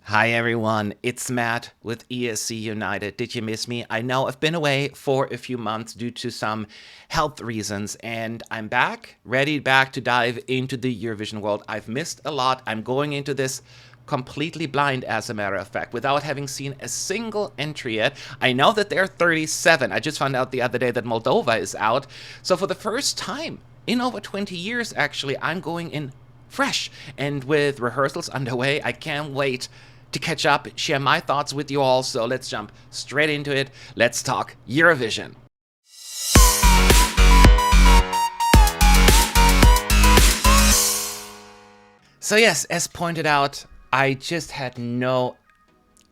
Hi everyone, it's Matt with ESC United. Did you miss me? I know I've been away for a few months due to some health reasons, and I'm back, ready to dive into the Eurovision world. I've missed a lot. I'm going into this completely blind, as a matter of fact, without having seen a single entry yet. I know that there are 37. I just found out the other day that Moldova is out. So for the first time in over 20 years, actually, I'm going in fresh. And with rehearsals underway, I can't wait to catch up, share my thoughts with you all. So let's jump straight into it. Let's talk Eurovision. So yes, as pointed out, I just had no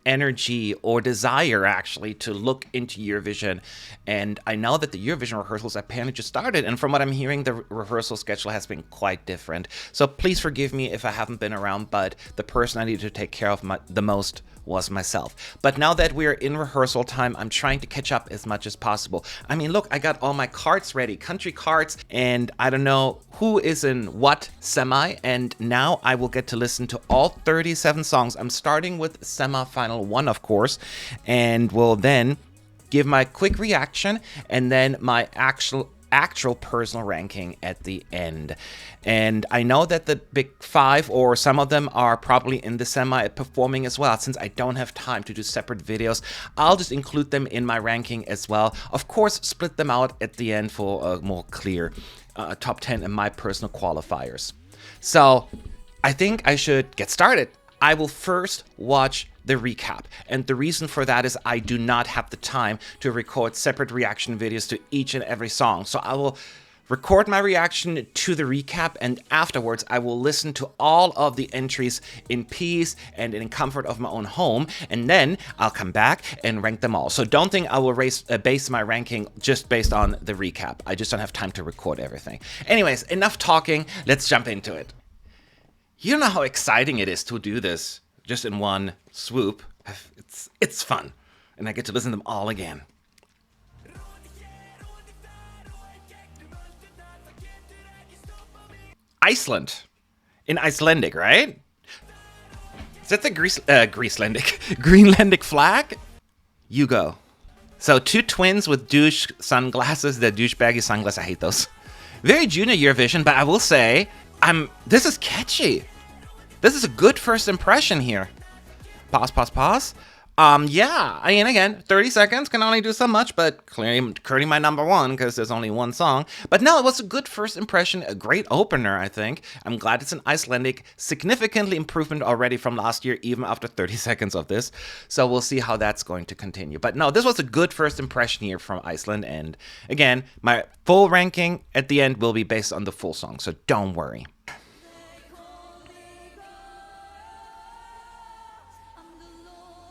energy or desire actually to look into Eurovision, and I know that the Eurovision rehearsals apparently just started, and from what I'm hearing, the rehearsal schedule has been quite different. So please forgive me if I haven't been around, but the person I needed to take care of the most was myself. But now that we're in rehearsal time, I'm trying to catch up as much as possible. I mean, look, I got all my cards ready, country cards, and I don't know who is in what semi, and now I will get to listen to all 37 songs. I'm starting with semi-final 1, of course, and will then give my quick reaction and then my actual personal ranking at the end. And I know that the big 5 or some of them are probably in the semi performing as well. Since I don't have time to do separate videos, I'll just include them in my ranking as well. Of course, split them out at the end for a more clear top 10 in my personal qualifiers. So I think I should get started. I will first watch the recap, and the reason for that is I do not have the time to record separate reaction videos to each and every song. So I will record my reaction to the recap, and afterwards I will listen to all of the entries in peace and in comfort of my own home, and then I'll come back and rank them all. So don't think I will base my ranking just based on the recap. I just don't have time to record everything. Anyways, enough talking, let's jump into it. You know how exciting it is to do this just in one swoop. It's fun, and I get to listen to them all again. Iceland. In Icelandic, right? Is that the Greenlandic flag? You go. So 2 twins with douche sunglasses. The douchebaggy sunglasses, I hate those. Very junior Eurovision, but I will say, this is catchy. This is a good first impression here. Pause. Yeah, I mean, again, 30 seconds can only do so much, but currently my number 1 because there's only one song. But no, it was a good first impression, a great opener, I think. I'm glad it's in Icelandic. Significantly improvement already from last year, even after 30 seconds of this. So we'll see how that's going to continue. But no, this was a good first impression here from Iceland. And again, my full ranking at the end will be based on the full song, so don't worry.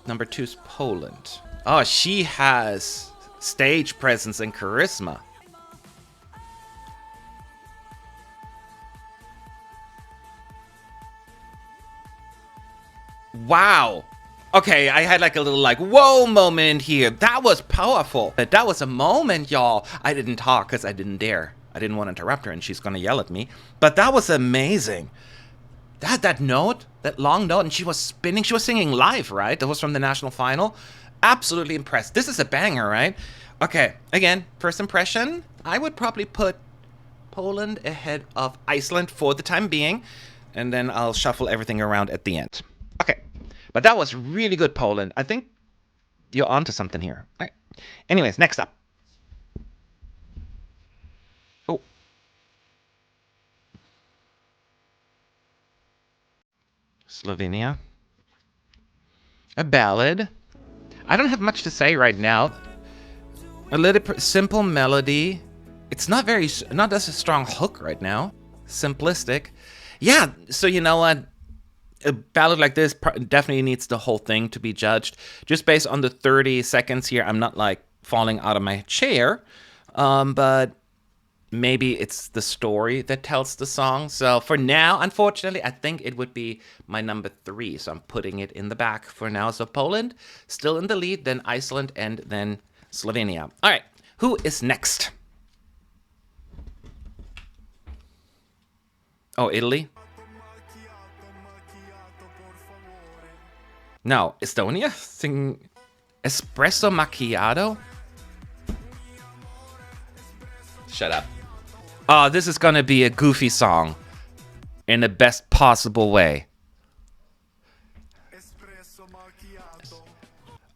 Number 2 is Poland. Oh, she has stage presence and charisma. Wow. Okay, I had like a little whoa moment here. That was powerful. That was a moment, y'all. I didn't talk because I didn't dare. I didn't want to interrupt her and she's gonna yell at me. But that was amazing. That note, that long note, and she was spinning, she was singing live, right? That was from the national final. Absolutely impressed. This is a banger, right? Okay, again, first impression, I would probably put Poland ahead of Iceland for the time being, and then I'll shuffle everything around at the end. Okay, but that was really good, Poland. I think you're onto something here. All right. Anyways, next up. Oh. Slovenia. A ballad. I don't have much to say right now. A little simple melody. It's not as a strong hook right now. Simplistic. Yeah, so you know what? A ballad like this definitely needs the whole thing to be judged. Just based on the 30 seconds here, I'm not like falling out of my chair. But maybe it's the story that tells the song. So for now, unfortunately, I think it would be my number 3. So I'm putting it in the back for now. So Poland still in the lead, then Iceland, and then Slovenia. All right, who is next? Oh, Italy. No, Estonia? Sing Espresso Macchiato? Shut up. Oh, this is gonna be a goofy song. In the best possible way.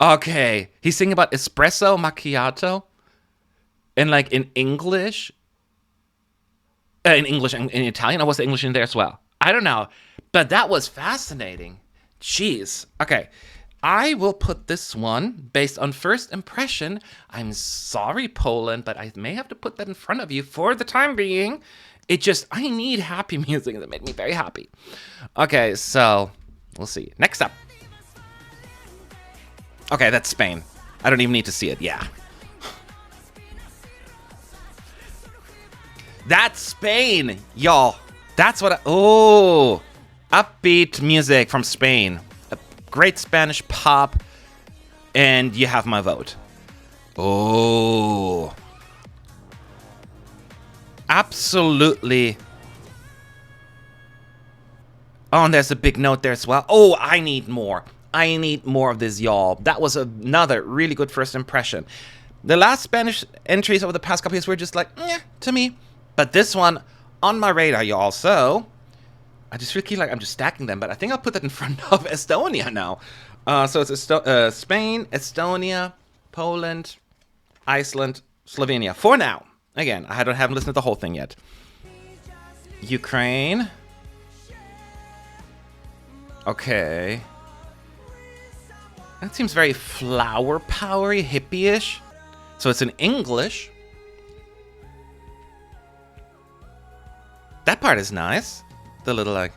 Okay, he's singing about Espresso Macchiato. And like in English. In English and in Italian. Or was the English in there as well? I don't know. But that was fascinating. Jeez. Okay. I will put this one based on first impression. I'm sorry, Poland, but I may have to put that in front of you for the time being. I need happy music that made me very happy. Okay, so we'll see. Next up. Okay, that's Spain. I don't even need to see it. Yeah. That's Spain, y'all. That's what oh, upbeat music from Spain. A great Spanish pop. And you have my vote. Oh. Absolutely. Oh, and there's a big note there as well. Oh, I need more. I need more of this, y'all. That was another really good first impression. The last Spanish entries over the past couple years were just like, to me. But this one, on my radar, y'all. So, I just feel like I'm just stacking them. But I think I'll put that in front of Estonia now. So it's Spain, Estonia, Poland, Iceland, Slovenia. For now. Again, I haven't listened to the whole thing yet. Ukraine. Okay. That seems very flower powery, hippie-ish. So it's in English. That part is nice. The little like...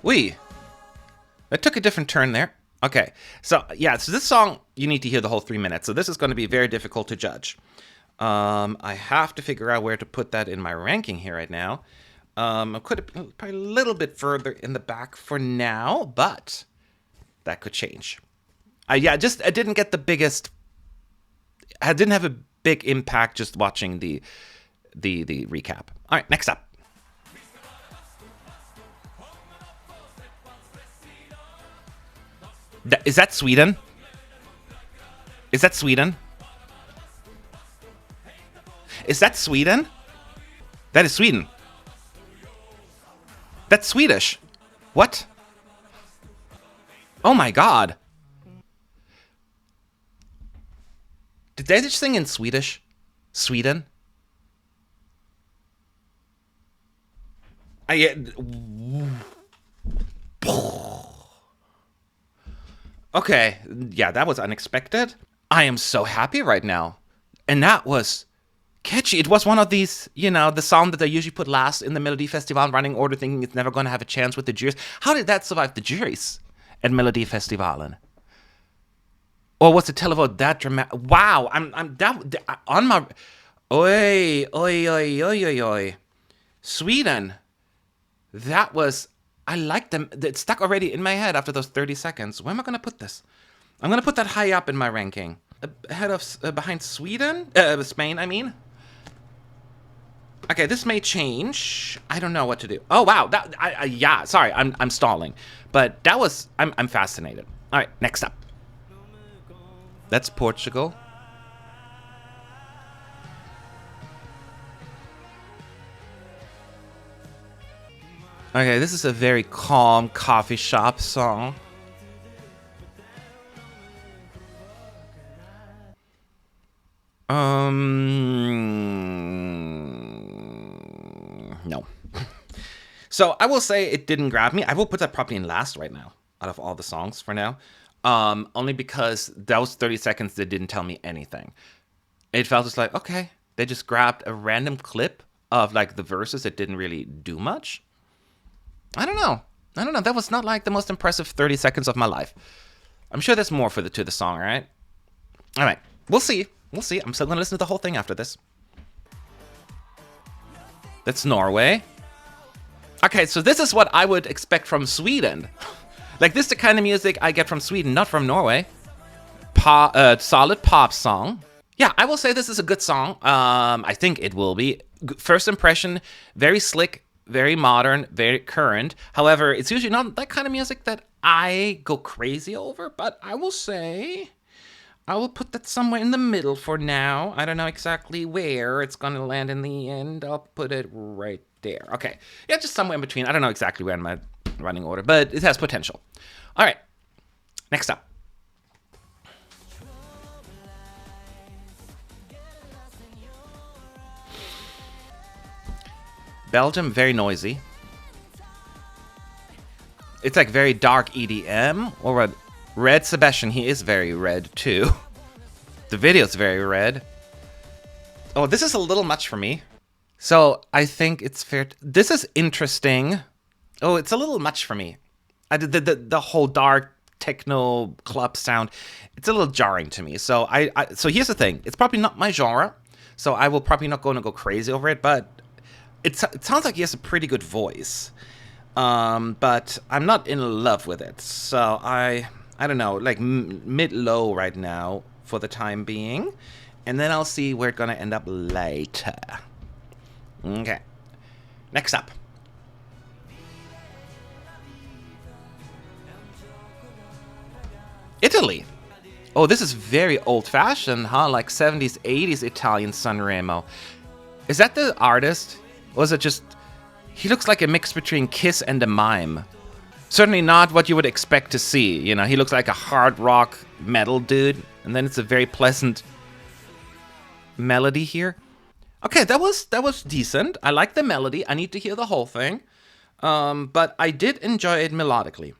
Wee. It took a different turn there. Okay. So, yeah. So this song, you need to hear the whole 3 minutes. So this is going to be very difficult to judge. I have to figure out where to put that in my ranking here right now. I could have probably a little bit further in the back for now, but that could change. I didn't get the biggest. I didn't have a big impact just watching the recap. All right, next up. Is that Sweden? Is that Sweden? Is that Sweden? That is Sweden. That's Swedish. What? Oh my god. Did they just sing in Swedish? Sweden? Okay, yeah, that was unexpected. I am so happy right now. And that was catchy. It was one of these, the song that they usually put last in the Melody Festival running order, thinking it's never going to have a chance with the juries. How did that survive the juries at Melody Festivalen? Or was the televote that dramatic? Wow, I'm that on my. Oi, oi, oi, oi, oi, oi. Sweden. That was. I like them. It stuck already in my head after those 30 seconds. Where am I going to put this? I'm going to put that high up in my ranking. Ahead of, behind Sweden? Spain, I mean. Okay, this may change. I don't know what to do. Oh, wow. Yeah, sorry, I'm stalling. But that was, I'm fascinated. All right, next up. That's Portugal. Okay, this is a very calm coffee shop song. No. So I will say it didn't grab me. I will put that probably in last right now, out of all the songs for now. Only because those 30 seconds, they didn't tell me anything. It felt just like, okay, they just grabbed a random clip of like the verses that didn't really do much. I don't know. That was not like the most impressive 30 seconds of my life. I'm sure there's more to the song, right? All right, we'll see. I'm still going to listen to the whole thing after this. That's Norway. Okay, so this is what I would expect from Sweden. Like, this is the kind of music I get from Sweden, not from Norway. Solid pop song. Yeah, I will say this is a good song. I think it will be. First impression, very slick, very modern, very current. However, it's usually not that kind of music that I go crazy over, but I will say I will put that somewhere in the middle for now. I don't know exactly where it's gonna land in the end. I'll put it right there. Okay. Yeah, just somewhere in between. I don't know exactly where in my running order, but it has potential. All right. Next up. Belgium, very noisy. It's like very dark EDM. Or what? Red Sebastian, he is very red too. The video's very red. Oh, this is a little much for me. So I think it's fair. This is interesting. Oh, it's a little much for me. The whole dark techno club sound, it's a little jarring to me. So so here's the thing. It's probably not my genre. So I will probably not going to go crazy over it. But it sounds like he has a pretty good voice. But I'm not in love with it. So I don't know, like mid-low right now for the time being. And then I'll see where it's going to end up later. Okay. Next up. Italy. Oh, this is very old-fashioned, huh? Like 70s, 80s Italian Sanremo. Is that the artist? Or is it just... He looks like a mix between Kiss and a mime. Certainly not what you would expect to see. You know, he looks like a hard rock metal dude. And then it's a very pleasant melody here. Okay, that was decent. I like the melody. I need to hear the whole thing. But I did enjoy it melodically.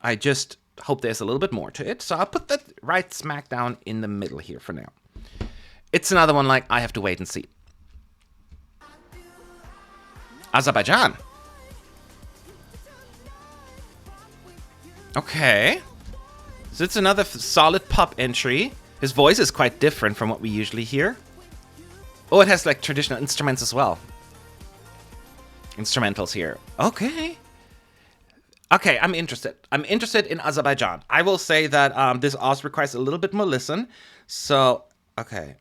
I just hope there's a little bit more to it. So I'll put that right smack down in the middle here for now. It's another one like I have to wait and see. Azerbaijan. Okay. So it's another solid pop entry. His voice is quite different from what we usually hear. Oh, it has like traditional instruments as well. Instrumentals here. Okay. Okay, I'm interested. I'm interested in Azerbaijan. I will say that this also requires a little bit more listen. So, okay.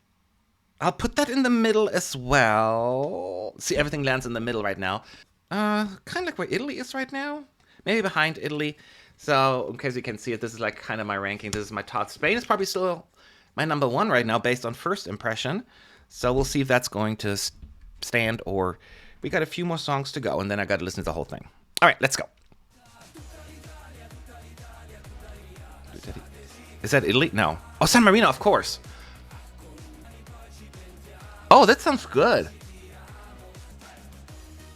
I'll put that in the middle as well. See, everything lands in the middle right now. Kind of like where Italy is right now. Maybe behind Italy. So, in case you can see it, this is like kind of my ranking. This is my top. Spain is probably still my number one right now based on first impression. So we'll see if that's going to stand or we got a few more songs to go and then I got to listen to the whole thing. All right, let's go. Is that Italy? No. Oh, San Marino, of course. Oh, that sounds good.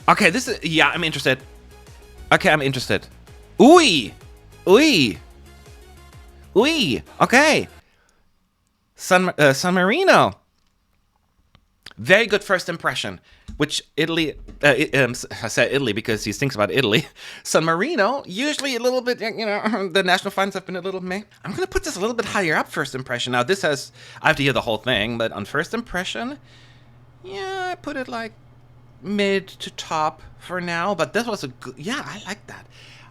Okay, this is... Yeah, I'm interested. Okay, I'm interested. Ooh! Ooh! Ooh! Okay. San Marino. Very good first impression. Which Italy... I said Italy because he thinks about Italy. San Marino, usually a little bit, you know, the national finals have been a little meh. I'm going to put this a little bit higher up, first impression. Now, this has... I have to hear the whole thing, but on first impression... Yeah, I put it like mid to top for now, but this was a good... Yeah, I like that.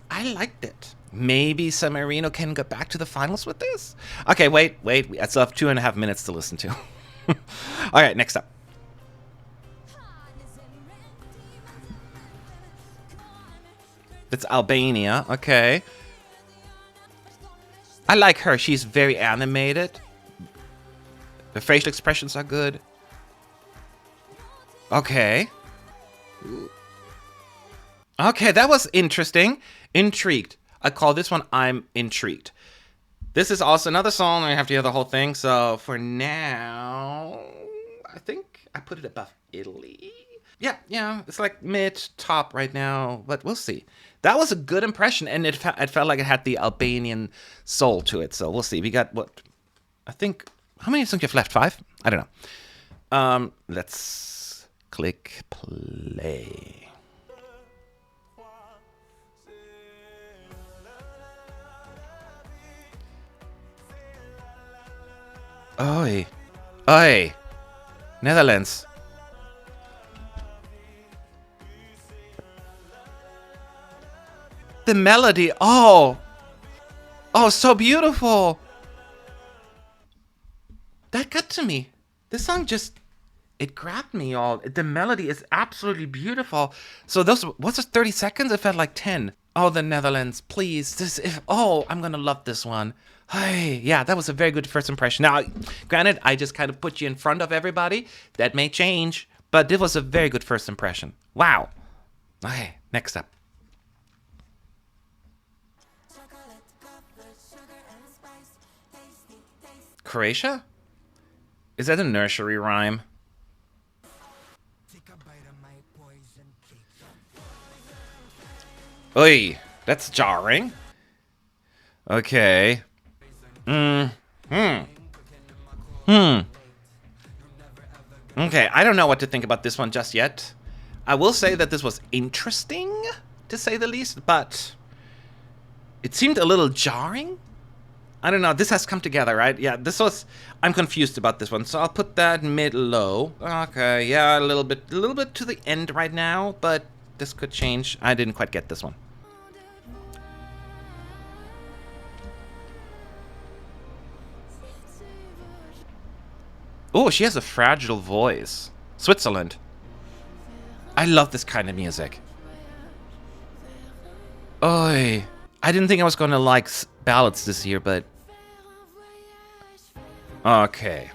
I liked it. Maybe San Marino can get back to the finals with this? Okay, wait. I still have 2.5 minutes to listen to. All right, next up. It's Albania, okay. I like her. She's very animated. The facial expressions are good. Okay. Okay, that was interesting. Intrigued. I call this one I'm Intrigued. This is also another song. I have to hear the whole thing. So for now, I think I put it above Italy. Yeah. It's like mid, top right now. But we'll see. That was a good impression. And it felt like it had the Albanian soul to it. So we'll see. We got what? I think, how many songs you have left? 5? I don't know. Let's... Click play. Oi. Netherlands. The melody. Oh, so beautiful. That got to me. This song just... It grabbed me all. The melody is absolutely beautiful. So those, what's this, 30 seconds? It felt like 10. Oh, the Netherlands, please. Oh, I'm gonna love this one. Hey, yeah, that was a very good first impression. Now, granted, I just kind of put you in front of everybody. That may change, but it was a very good first impression. Wow. Okay, next up. Croatia? Is that a nursery rhyme? Oy, that's jarring. Okay. Okay, I don't know what to think about this one just yet. I will say that this was interesting, to say the least, but it seemed a little jarring. I don't know, this has come together, right? Yeah, I'm confused about this one, so I'll put that mid-low. Okay, yeah, a little bit to the end right now, but this could change. I didn't quite get this one. Oh, she has a fragile voice. Switzerland. I love this kind of music. Oy. I didn't think I was gonna like ballads this year, but... Okay.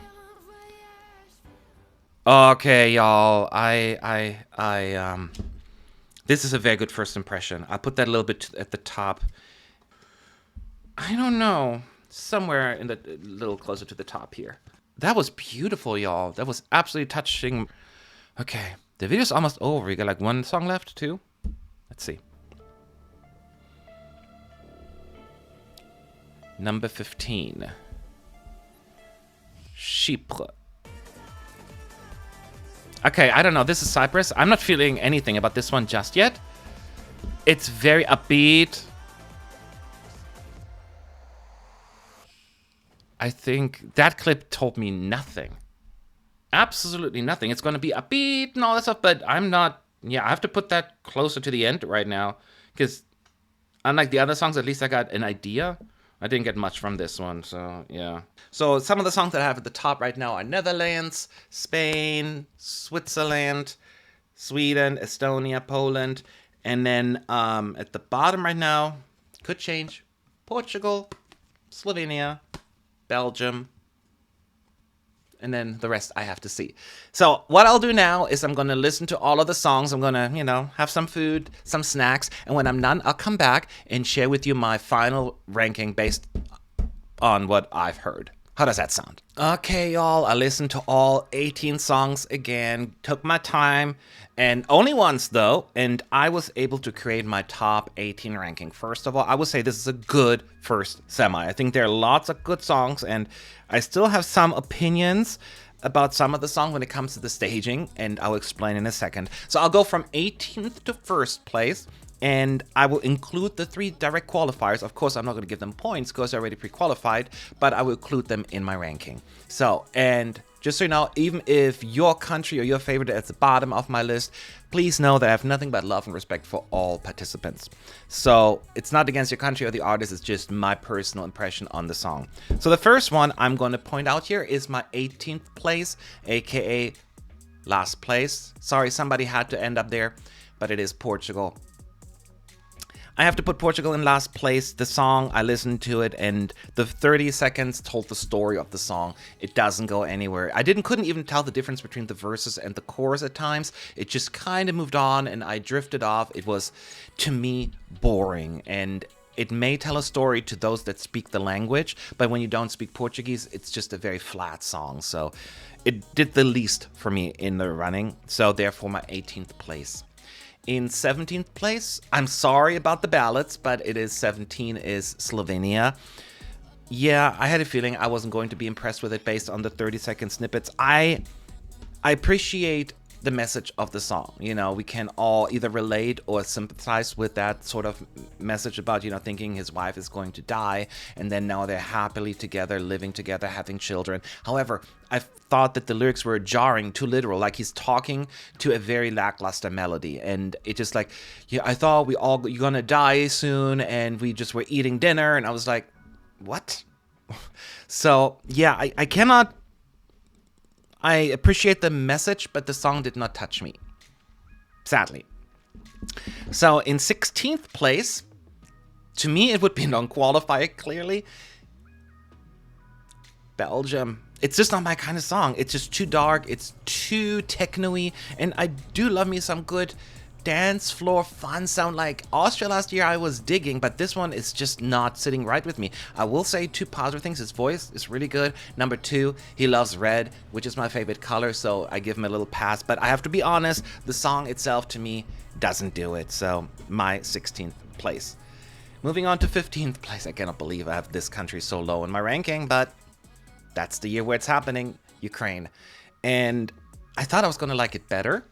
Okay, y'all. This is a very good first impression. I'll put that a little bit at the top. I don't know. Somewhere in a little closer to the top here. That was beautiful, y'all. That was absolutely touching. Okay, the video's almost over. You got like one song left, too? Let's see. Number 15. Chypre. Okay, I don't know. This is Cyprus. I'm not feeling anything about this one just yet. It's very upbeat. I think that clip told me nothing. Absolutely nothing. It's going to be upbeat and all that stuff, but I'm not... Yeah, I have to put that closer to the end right now. Because unlike the other songs, at least I got an idea. I didn't get much from this one, so yeah. So some of the songs that I have at the top right now are Netherlands, Spain, Switzerland, Sweden, Estonia, Poland. And then at the bottom right now, could change, Portugal, Slovenia, Belgium, and then the rest I have to see. So what I'll do now is I'm going to listen to all of the songs. I'm going to, you know, have some food, some snacks, and when I'm done, I'll come back and share with you my final ranking based on what I've heard. How does that sound? Okay, y'all, I listened to all 18 songs again, took my time, and only once though, and I was able to create my top 18 ranking. First of all, I would say this is a good first semi. I think there are lots of good songs, and I still have some opinions about some of the songs when it comes to the staging, and I'll explain in a second. So I'll go from 18th to first place, and I will include the 3 direct qualifiers. Of course, I'm not going to give them points because they're already pre-qualified, but I will include them in my ranking. So, and just so you know, even if your country or your favorite is at the bottom of my list, please know that I have nothing but love and respect for all participants. So it's not against your country or the artist, it's just my personal impression on the song. So the first one I'm going to point out here is my 18th place, aka last place. Sorry, somebody had to end up there, but it is Portugal. I have to put Portugal in last place. The song, I listened to it, and the 30 seconds told the story of the song. It doesn't go anywhere. Couldn't even tell the difference between the verses and the chorus at times. It just kind of moved on, and I drifted off. It was, to me, boring, and it may tell a story to those that speak the language, but when you don't speak Portuguese, it's just a very flat song. So it did the least for me in the running, so therefore my 18th place. In 17th place, I'm sorry about the ballads, but it is 17 is Slovenia. Yeah, I had a feeling I wasn't going to be impressed with it based on the 30-second snippets. I appreciate the message of the song. You know, we can all either relate or sympathize with that sort of message about, you know, thinking his wife is going to die, and then now they're happily together, living together, having children. However, I thought that the lyrics were jarring, too literal, like he's talking to a very lackluster melody, and it just like, yeah, I thought you're gonna die soon, and we just were eating dinner, and I was like, what? So yeah, I appreciate the message, but the song did not touch me, sadly. So in 16th place, to me, it would be non-qualifier, clearly. Belgium. It's just not my kind of song. It's just too dark. It's too techno-y. And I do love me some good dance floor fun sound. Like Austria last year I was digging, but this one is just not sitting right with me. I will say 2 positive things. His voice is really good. Number 2, he loves red, which is my favorite color, so I give him a little pass. But I have to be honest, the song itself to me doesn't do it. So my 16th place. Moving on to 15th place. I cannot believe I have this country so low in my ranking, but that's the year where it's happening, Ukraine. And I thought I was going to like it better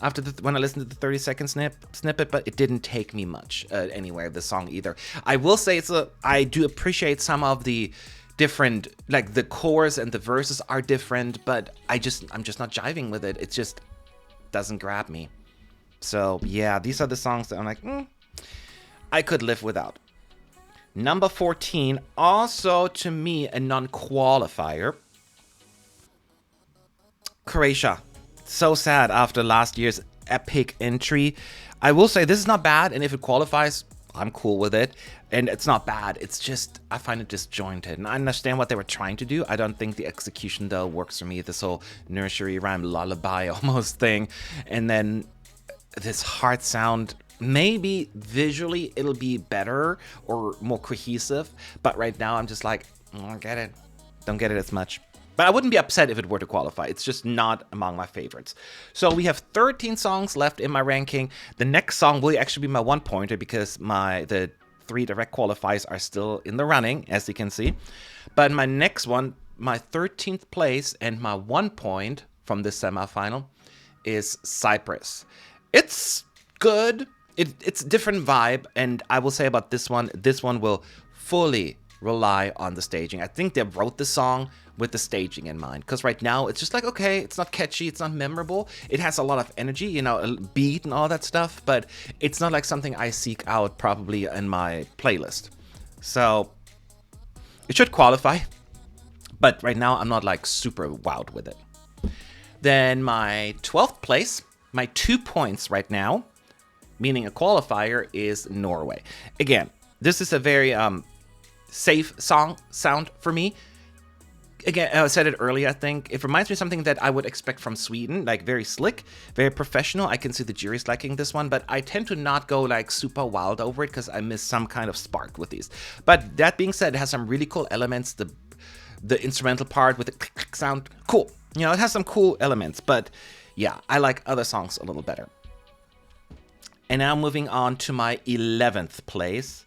after when I listened to the 30-second snippet, but it didn't take me much anywhere, the song either. I will say I do appreciate some of the different, like the chorus and the verses are different, but I'm just not jiving with it. It just doesn't grab me. So yeah, these are the songs that I'm like, I could live without. Number 14, also to me a non-qualifier. Croatia. So sad after last year's epic entry. I will say this is not bad, and if it qualifies, I'm cool with it. And it's not bad, it's just, I find it disjointed. And I understand what they were trying to do. I don't think the execution though works for me. This whole nursery rhyme lullaby almost thing. And then this hard sound. Maybe visually it'll be better or more cohesive, but right now I'm just like, I don't get it. Don't get it as much. But I wouldn't be upset if it were to qualify. It's just not among my favorites. So we have 13 songs left in my ranking. The next song will actually be my 1-pointer because the 3 direct qualifiers are still in the running, as you can see. But my next one, my 13th place and my 1 point from this semifinal is Cyprus. It's good. It's a different vibe, and I will say about this one will fully rely on the staging. I think they wrote the song with the staging in mind, because right now it's just like, okay, it's not catchy, it's not memorable, it has a lot of energy, you know, a beat and all that stuff, but it's not like something I seek out probably in my playlist. So it should qualify, but right now I'm not like super wowed with it. Then my 12th place, my 2 points right now, meaning a qualifier, is Norway. Again, this is a very safe sound for me. Again, I said it earlier, I think. It reminds me of something that I would expect from Sweden, like very slick, very professional. I can see the jury's liking this one, but I tend to not go like super wild over it because I miss some kind of spark with these. But that being said, it has some really cool elements. The instrumental part with the click, click sound, cool. You know, it has some cool elements, but yeah, I like other songs a little better. And now moving on to my 11th place.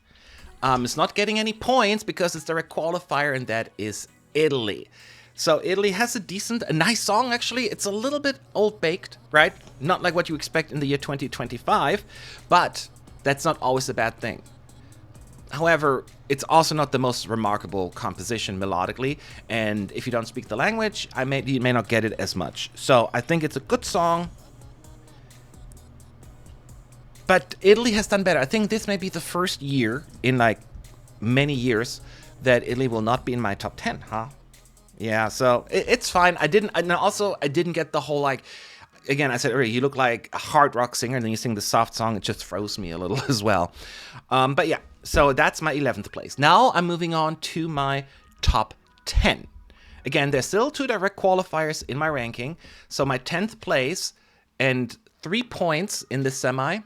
It's not getting any points because it's direct qualifier, and that is Italy. So Italy has a nice song actually. It's a little bit old-baked, right? Not like what you expect in the year 2025, but that's not always a bad thing. However, it's also not the most remarkable composition melodically, and if you don't speak the language, you may not get it as much. So I think it's a good song. But Italy has done better. I think this may be the first year in like many years that Italy will not be in my top 10, huh? Yeah, so it's fine. I didn't get the whole like, again, I said earlier, you look like a hard rock singer and then you sing the soft song. It just throws me a little as well. But yeah, so that's my 11th place. Now I'm moving on to my top 10. Again, there's still 2 direct qualifiers in my ranking. So my 10th place and 3 points in the semi.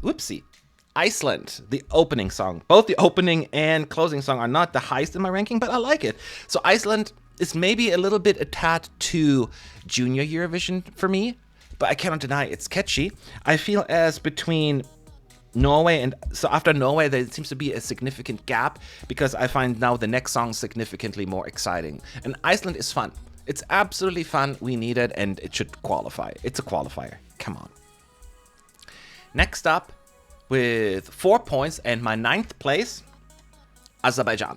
Whoopsie. Iceland, the opening song. Both the opening and closing song are not the highest in my ranking, but I like it. So Iceland is maybe a little bit attached to Junior Eurovision for me, but I cannot deny it's catchy. I feel as between Norway and... So after Norway, there seems to be a significant gap because I find now the next song significantly more exciting. And Iceland is fun. It's absolutely fun. We need it, and it should qualify. It's a qualifier. Come on. Next up, with 4 points and my 9th place, Azerbaijan.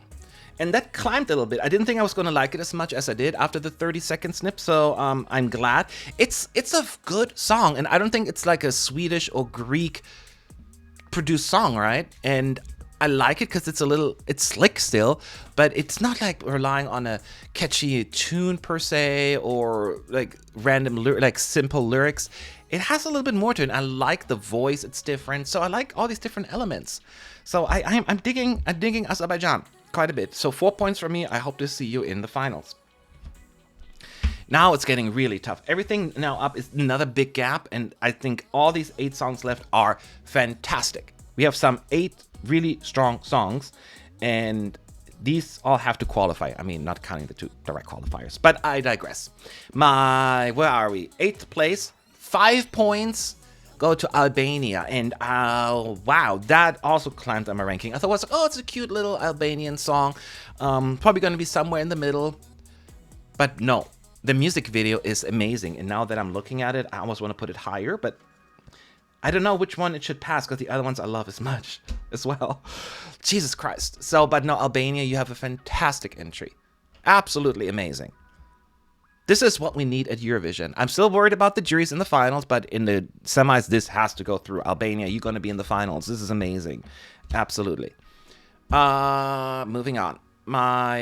And that climbed a little bit. I didn't think I was going to like it as much as I did after the 30-second snip, so I'm glad. It's a good song, and I don't think it's like a Swedish or Greek produced song, right? And I like it because it's slick still, but it's not like relying on a catchy tune per se or like random, like simple lyrics. it has a little bit more to it. I like the voice; it's different. So I like all these different elements. So I'm digging Azerbaijan quite a bit. So 4 points for me. I hope to see you in the finals. Now it's getting really tough. Everything now up is another big gap, and I think all these 8 songs left are fantastic. We have some 8 really strong songs, and these all have to qualify. I mean, not counting the 2 direct qualifiers, but I digress. Where are we? 8th place, 5 points go to Albania, and wow, that also climbed on my ranking. I thought it was like, oh, it's a cute little Albanian song, probably going to be somewhere in the middle, but no. The music video is amazing, and now that I'm looking at it, I almost want to put it higher, but I don't know which one it should pass, because the other ones I love as much as well. Jesus Christ. So, but no, Albania, you have a fantastic entry. Absolutely amazing. This is what we need at Eurovision. I'm still worried about the juries in the finals, but in the semis, this has to go through. Albania, you're going to be in the finals. This is amazing. Absolutely. Moving on. My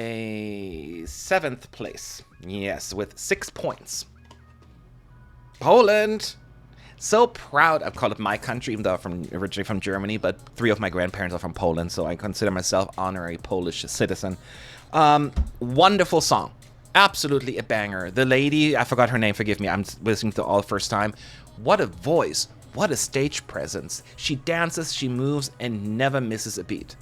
7th place. Yes, with 6 points. Poland. So proud. I've called it my country, even though I'm originally from Germany, but 3 of my grandparents are from Poland, so I consider myself honorary Polish citizen. Wonderful song. Absolutely a banger. The lady, I forgot her name, forgive me, I'm listening to it all first time. What a voice. What a stage presence. She dances, she moves, and never misses a beat.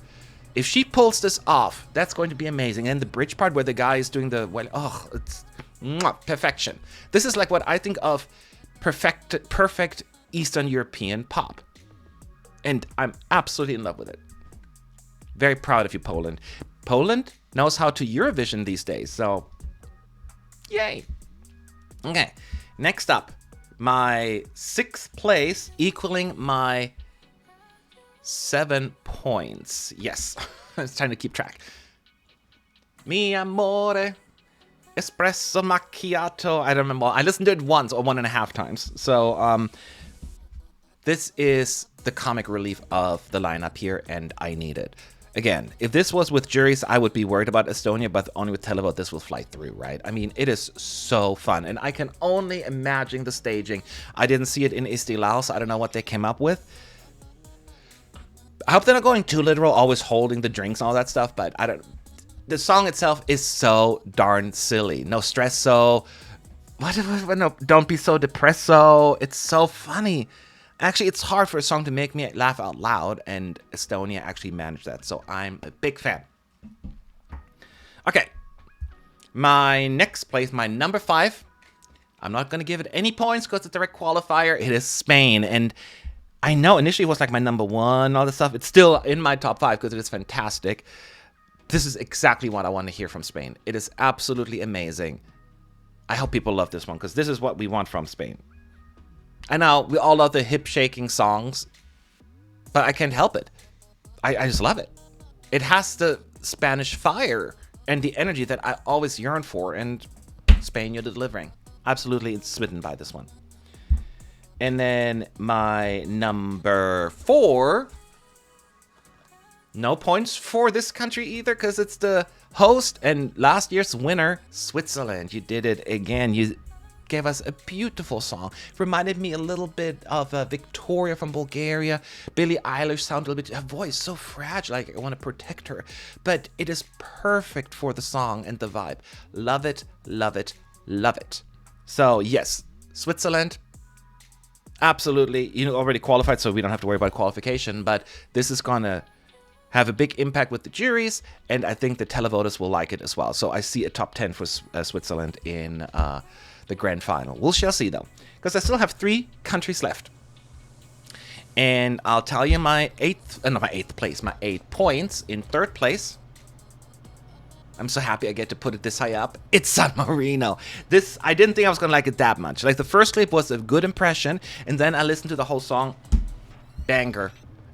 If she pulls this off, that's going to be amazing. And the bridge part where the guy is doing the, well, oh, it's perfection. This is like what I think of perfect Eastern European pop. And I'm absolutely in love with it. Very proud of you, Poland. Poland knows how to Eurovision these days, so yay. Okay, next up, my 6th place equaling my 7 points. Yes, it's time to keep track. Mi amore, espresso macchiato. I don't remember. I listened to it once or 1.5 times. So this is the comic relief of the lineup here, and I need it. Again, if this was with juries, I would be worried about Estonia, but only with televote, this will fly through, right? I mean, it is so fun, and I can only imagine the staging. I didn't see it in Istiklal, so I don't know what they came up with. I hope they're not going too literal, always holding the drinks and all that stuff, but I don't. The song itself is so darn silly. No stresso. No, don't be so depresso. It's so funny. Actually, it's hard for a song to make me laugh out loud, and Estonia actually managed that, so I'm a big fan. Okay. My next place, my number 5. I'm not going to give it any points because it's a direct qualifier. It is Spain, and I know initially it was like my number 1, all this stuff. It's still in my top 5 because it is fantastic. This is exactly what I want to hear from Spain. It is absolutely amazing. I hope people love this one because this is what we want from Spain. I know we all love the hip-shaking songs, but I can't help it. I just love it. It has the Spanish fire and the energy that I always yearn for, and Spain, you're delivering. Absolutely smitten by this one. And then my number 4, no points for this country either, because it's the host and last year's winner, Switzerland. You did it again. You gave us a beautiful song. Reminded me a little bit of Victoria from Bulgaria. Billie Eilish sounded a little bit, her voice so fragile, like I want to protect her. But it is perfect for the song and the vibe. Love it, love it, love it. So yes, Switzerland, absolutely. You already qualified, so we don't have to worry about qualification, but this is gonna have a big impact with the juries, and I think the televoters will like it as well. So I see a top 10 for Switzerland in the grand final. We shall see, though, because I still have 3 countries left. And I'll tell you my 8 points. In 3rd place, I'm so happy I get to put it this high up. It's San Marino. This, I didn't think I was going to like it that much. Like, the first clip was a good impression, and then I listened to the whole song. Banger.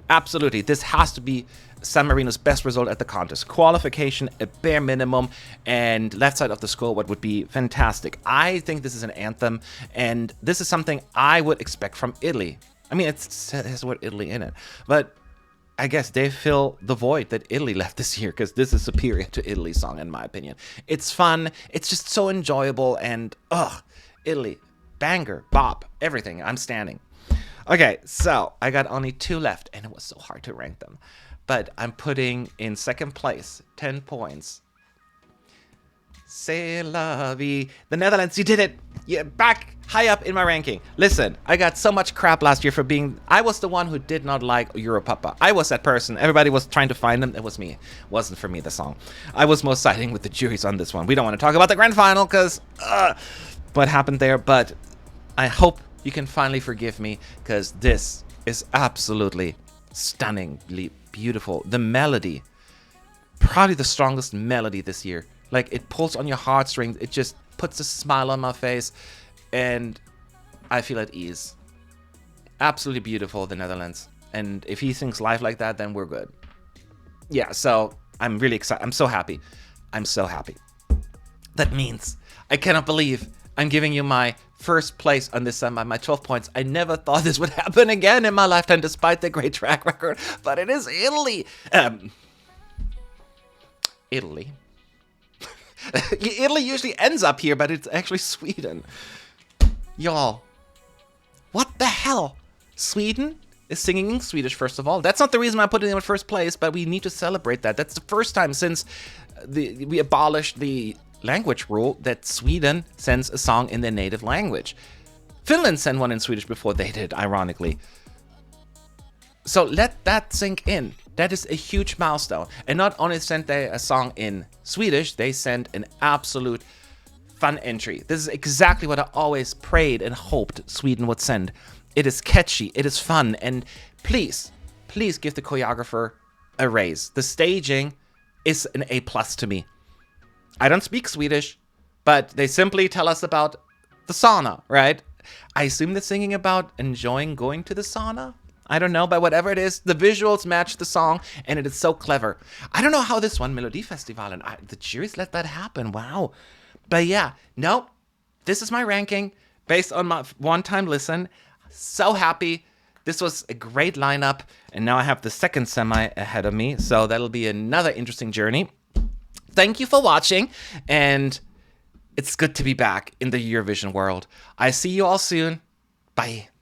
Absolutely. This has to be San Marino's best result at the contest. Qualification, a bare minimum, and left side of the score, what would be fantastic. I think this is an anthem, and this is something I would expect from Italy. I mean, it has the word Italy in it, but I guess they fill the void that Italy left this year, because this is superior to Italy's song, in my opinion. It's fun, it's just so enjoyable, and Italy, banger, bop, everything. I'm standing. Okay, so I got only 2 left, and it was so hard to rank them. But I'm putting in second place, 10 points. C'est la vie. The Netherlands, you did it. You're back high up in my ranking. Listen, I got so much crap last year for being... I was the one who did not like Europapa. I was that person. Everybody was trying to find them. It was me. It wasn't for me, the song. I was most siding with the juries on this one. We don't want to talk about the grand final because what happened there. But I hope you can finally forgive me because this is absolutely stunningly beautiful. The melody, probably the strongest melody this year. Like, it pulls on your heartstrings. It just puts a smile on my face. And I feel at ease. Absolutely beautiful, the Netherlands. And if he sings live like that, then we're good. Yeah, so I'm really excited. I'm so happy. I'm so happy. That means I cannot believe I'm giving you my first place on this semi, my 12 points. I never thought this would happen again in my lifetime, despite the great track record. But it is Italy. Italy. Italy usually ends up here, but it's actually Sweden. Y'all, what the hell? Sweden is singing in Swedish, first of all. That's not the reason I put it in first place, but we need to celebrate that. That's the first time since we abolished the language rule that Sweden sends a song in their native language. Finland sent one in Swedish before they did, ironically. So let that sink in. That is a huge milestone. And not only sent they a song in Swedish, they sent an absolute fun entry. This is exactly what I always prayed and hoped Sweden would send. It is catchy, it is fun, and please give the choreographer a raise. The staging is an A+ to me. I don't speak Swedish, but they simply tell us about the sauna, right? I assume they're singing about enjoying going to the sauna? I don't know, but whatever it is, the visuals match the song, and it is so clever. I don't know how this won Melodifestivalen, and the juries let that happen. Wow. But yeah, no, this is my ranking based on my one-time listen. So happy. This was a great lineup, and now I have the second semi ahead of me, so that'll be another interesting journey. Thank you for watching, and it's good to be back in the Eurovision world. I see you all soon. Bye.